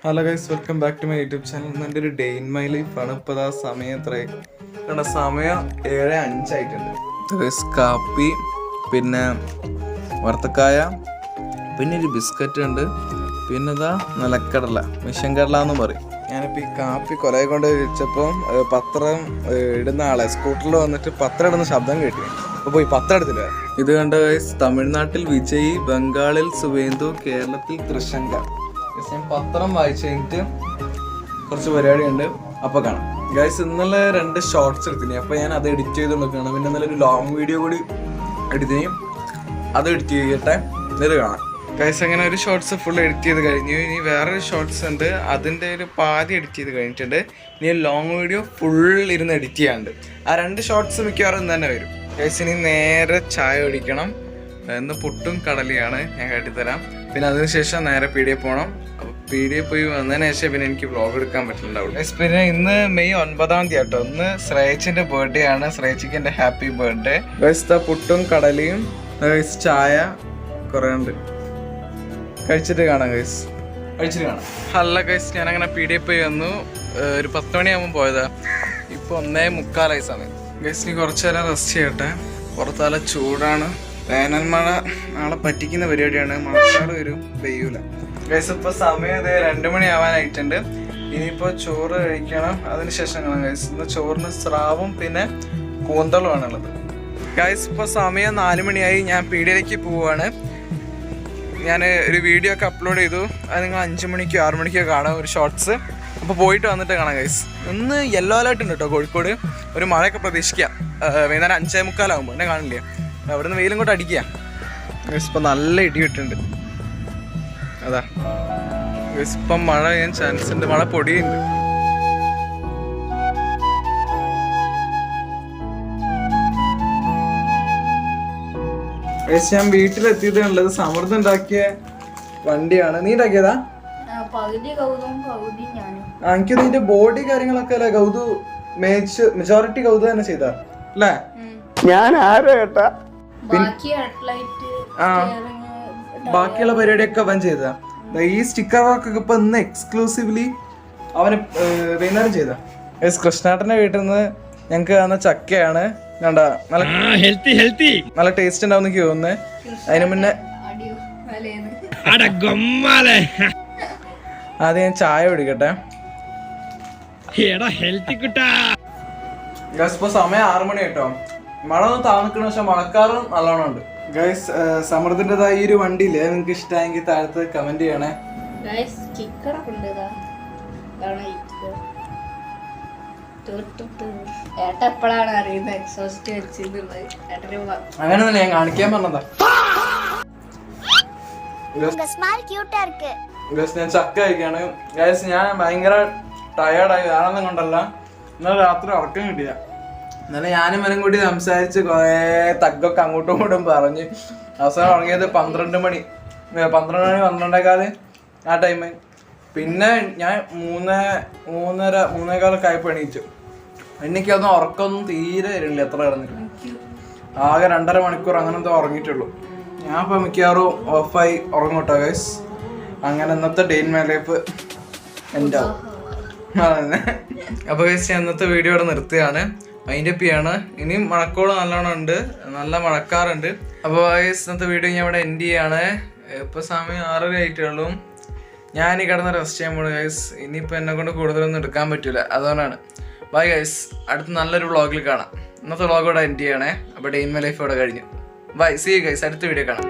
Hello guys, welcome back to my YouTube channel. ഇന്ന് എൻ്റെ ഒരു ഡേ ഇൻ മൈ ലൈഫ് ആണ്. ഇപ്പോൾ ആ സമയം എത്രയായി കണ്ട, സമയം 7:05 ആയിട്ടുണ്ട്. കാപ്പി, പിന്നെ വറുത്തക്കായ, പിന്നെ ഒരു ബിസ്ക്കറ്റ് ഉണ്ട്, പിന്നെ ഇതാ നിലക്കടല, മിഷൻ കടല എന്ന് പറയും. ഞാനിപ്പോൾ ഈ കാപ്പി കൊലയെ കൊണ്ട് വെച്ചപ്പം പത്രം ഇടുന്ന ആളെ സ്കൂട്ടറിൽ വന്നിട്ട് പത്രം ഇടുന്ന ശബ്ദം കേട്ടി. അപ്പോൾ പോയി പത്രം എടുത്തില്ല. ഇത് കണ്ട ഗൈസ്, തമിഴ്നാട്ടിൽ വിജയ്, ബംഗാളിൽ സുവേന്ദു, കേരളത്തിൽ തൃശങ്ക. ഞാൻ പത്രം വായിച്ചു കഴിഞ്ഞിട്ട് കുറച്ച് പരിപാടിയുണ്ട്, അപ്പോൾ കാണാം ഗൈസ്. ഇന്നലെ 2 ഷോർട്സ് എടുത്തിന്, അപ്പോൾ ഞാൻ അത് എഡിറ്റ് ചെയ്തുകൊണ്ടിരിക്കുകയാണ്. പിന്നെ ഇന്നലെ ഒരു ലോങ് വീഡിയോ കൂടി എടുത്തിന്, അത് എഡിറ്റ് ചെയ്യട്ടെ, ഇത് കാണാം ഗൈസ്. അങ്ങനെ ഒരു ഷോർട്സ് ഫുൾ എഡിറ്റ് ചെയ്ത് കഴിഞ്ഞു. ഇനി വേറൊരു ഷോർട്സ് ഉണ്ട്, അതിൻ്റെ ഒരു പാതി എഡിറ്റ് ചെയ്ത് കഴിഞ്ഞിട്ടുണ്ട്. ഇനി ലോങ് വീഡിയോ ഫുൾ ഇരുന്ന് എഡിറ്റ് ചെയ്യാനുണ്ട്. ആ 2 ഷോർട്സ് മിക്കവാറും ഇന്ന് തന്നെ വരും ഗൈസ്. ഇനി നേരെ ചായ കുടിക്കണം. ഇന്ന് പുട്ടും കടലയാണ് ഞാൻ കാട്ടിത്തരാം. പിന്നെ അതിനുശേഷം നേരെ പീടിയെ പോകണം. അപ്പോൾ പീടിയെ പോയി വന്നതിന് ശേഷം പിന്നെ എനിക്ക് വ്ളോഗ് എടുക്കാൻ പറ്റുന്നുണ്ടാവുള്ളൂ. പിന്നെ ഇന്ന് മെയ് 9 കേട്ടോ. ഇന്ന് ശ്രേയച്ചിൻ്റെ ബർത്ത്ഡേ ആണ്. ശ്രേയച്ചിക്ക് എൻ്റെ ഹാപ്പി ബർത്ത്ഡേ ഗൈസ്. പുട്ടും കടലയും ഗൈസ്, ചായ കുറേ ഉണ്ട്. കഴിച്ചിട്ട് കാണാം ഗൈസ്, കഴിച്ചിട്ട് കാണാം. അല്ല ഗൈസ്, ഞാനങ്ങനെ പീടിയെ പോയി വന്നു. ഒരു 10 മണിയാകുമ്പോൾ പോയതാ. ഇപ്പോൾ 1:45 സമയം ഗൈസ്. ഇനി കുറച്ച് നേരം റെസ്റ്റ് ചെയ്യട്ടെ. പുറത്താല ചൂടാണ്. വേനൽ മഴ നാളെ പറ്റിക്കുന്ന പരിപാടിയാണ്. മഴക്കാറ് വരും, പെയ്യൂല ഗൈസ്. ഇപ്പോൾ സമയം 2 മണിയാവാനായിട്ടുണ്ട്. ഇനിയിപ്പോൾ ചോറ് കഴിക്കണം, അതിനുശേഷം കാണാം ഗൈസ്. ഇന്ന് ചോറിന് സ്രാവും പിന്നെ കൂന്തളുമാണുള്ളത് ഗൈസ്. ഇപ്പോൾ സമയം 4 മണിയായി. ഞാൻ പീടിയയിലേക്ക് പോവുകയാണ്. ഞാൻ ഒരു വീഡിയോ ഒക്കെ അപ്ലോഡ് ചെയ്തു, അത് നിങ്ങൾ 5 മണിക്കോ 6 മണിക്കോ കാണാം, ഒരു ഷോർട്സ്. അപ്പോൾ പോയിട്ട് വന്നിട്ട് കാണാം ഗൈസ്. ഇന്ന് യെല്ലോ അലേർട്ട് ഉണ്ട് കേട്ടോ കോഴിക്കോട്. ഒരു മഴയൊക്കെ പ്രതീക്ഷിക്കാം. വൈകുന്നേരം 5:45 ആകുമ്പോൾ എന്നെ കാണില്ല. അവിടെ നിന്ന് വെയിലും കൊണ്ട് അടിക്കുക ഗൈസ്. ഇപ്പം നല്ല ഇടി കിട്ടുന്നുണ്ട്. അതാ ഗൈസ്, ഇപ്പം മഴ ചെയ്യാൻ ചാൻസ് ഉണ്ട്, മഴ പൊടിയുണ്ട്. ഞാൻ വീട്ടിലെത്തിയിട്ടുള്ളത് സമൃദ്ധ ഉണ്ടാക്കിയ വണ്ടിയാണ്. നീ ഉണ്ടാക്കിയതാ? എനിക്ക് ഇതിന്റെ ബോഡി കാര്യങ്ങളൊക്കെ അല്ലേ ഗൗതു, മെജോറിറ്റി ഗൗതു തന്നെ ചെയ്താ അല്ലേ? ഞാൻ ആരോ കേട്ടാ. ബാക്കിയുള്ള പരിപാടിയൊക്കെ അവൻ ചെയ്താ. ഈ സ്റ്റിക്കർ വർക്കൊക്കെ ഇപ്പൊ ഇന്ന് എക്സ്ക്ലൂസീവ്ലി അവന് വൈകുന്നേരം ചെയ്താ. കൃഷ്ണാട്ടന്റെ വീട്ടിൽ നിന്ന് ഞങ്ങക്ക് തന്ന ചക്കയാണ്. കണ്ട, നല്ല ടേസ്റ്റ് ഉണ്ടാവും എനിക്ക് തോന്നുന്നത്. അതിന് മുന്നേ ആദ്യം ഞാൻ ചായ കുടിക്കട്ടെ. ഇപ്പൊ സമയം 6 മണി കേട്ടോ. മഴ ഒന്ന് താന്നിക്കണ, പക്ഷെ മഴക്കാറും നല്ലോണം ഉണ്ട് ഗൈസ്. സമൃദ്ധിൻ്റെതായ ഈ ഒരു വണ്ടിയില്ലേ, നിങ്ങൾക്ക് ഇഷ്ടമായെങ്കിൽ താഴത്ത് കമന്റ് ചെയ്യണേ. അങ്ങനെ തന്നെ ഞാൻ കാണിക്കാൻ പറഞ്ഞതാ. ഞാൻ ചക്ക കഴിക്കാണ് ഗൈസ്. ഞാൻ ഭയങ്കര ടയേർഡായി, ആണെന്നും കൊണ്ടല്ല, ഇന്നലെ രാത്രി ഉറക്കം കിട്ടിയ. ഇന്നലെ ഞാനും മനം കൂടി സംസാരിച്ച് കുറേ തഗ്ഗൊക്കെ അങ്ങോട്ടും ഇങ്ങോട്ടും പറഞ്ഞ് അവസാനം ഉറങ്ങിയത് 12 മണി, 12:15 ആ ടൈം. പിന്നെ ഞാൻ 3:30 ആയപ്പോൾ എണീച്ചു. എനിക്കതൊന്നും ഉറക്കമൊന്നും തീരെ വരില്ല, എത്ര കിടന്നിട്ട്. ആകെ 2.5 മണിക്കൂർ അങ്ങനെ എന്തോ ഉറങ്ങിയിട്ടുള്ളൂ. ഞാൻ ഇപ്പോൾ മിക്കവാറും ഓഫായി ഉറങ്ങൂട്ടോ ഗൈസ്. അങ്ങനെ ഇന്നത്തെ ഡേ ഇൻ മൈ ലൈഫ് എൻ്റെ അപ്പോൾ ഗൈസ്, ഞാൻ ഇന്നത്തെ വീഡിയോ ഇവിടെ നിർത്തുകയാണ്, വൈൻഡപ്പ് ചെയ്യാണ്. ഇനിയും മഴക്കോള് നല്ലോണം ഉണ്ട്, നല്ല മഴക്കാറുണ്ട്. അപ്പോൾ ഗൈസ്, ഇന്നത്തെ വീഡിയോ ഞാൻ ഇവിടെ എൻഡ് ചെയ്യാണ്. ഇപ്പോൾ സമയം 6:30 ആയിട്ടുള്ളൂ. ഞാൻ ഈ കിടന്ന് റെസ്റ്റ് ചെയ്യാൻ പോകുന്നു ഗൈസ്. ഇനിയിപ്പോൾ എന്നെ കൊണ്ട് കൂടുതലൊന്നും എടുക്കാൻ പറ്റില്ല, അതുകൊണ്ടാണ്. ബൈ ഗൈസ്, അടുത്ത നല്ലൊരു വ്ളോഗിൽ കാണാം. ഇന്നത്തെ വ്ളോഗ് ഇവിടെ എൻഡ് ചെയ്യണേ. അപ്പോൾ ഡേ ഇൻ മൈ ലൈഫ് ഇവിടെ കഴിഞ്ഞു. ബൈ, സീ യു ഗൈസ്, അടുത്ത വീഡിയോ കാണാം.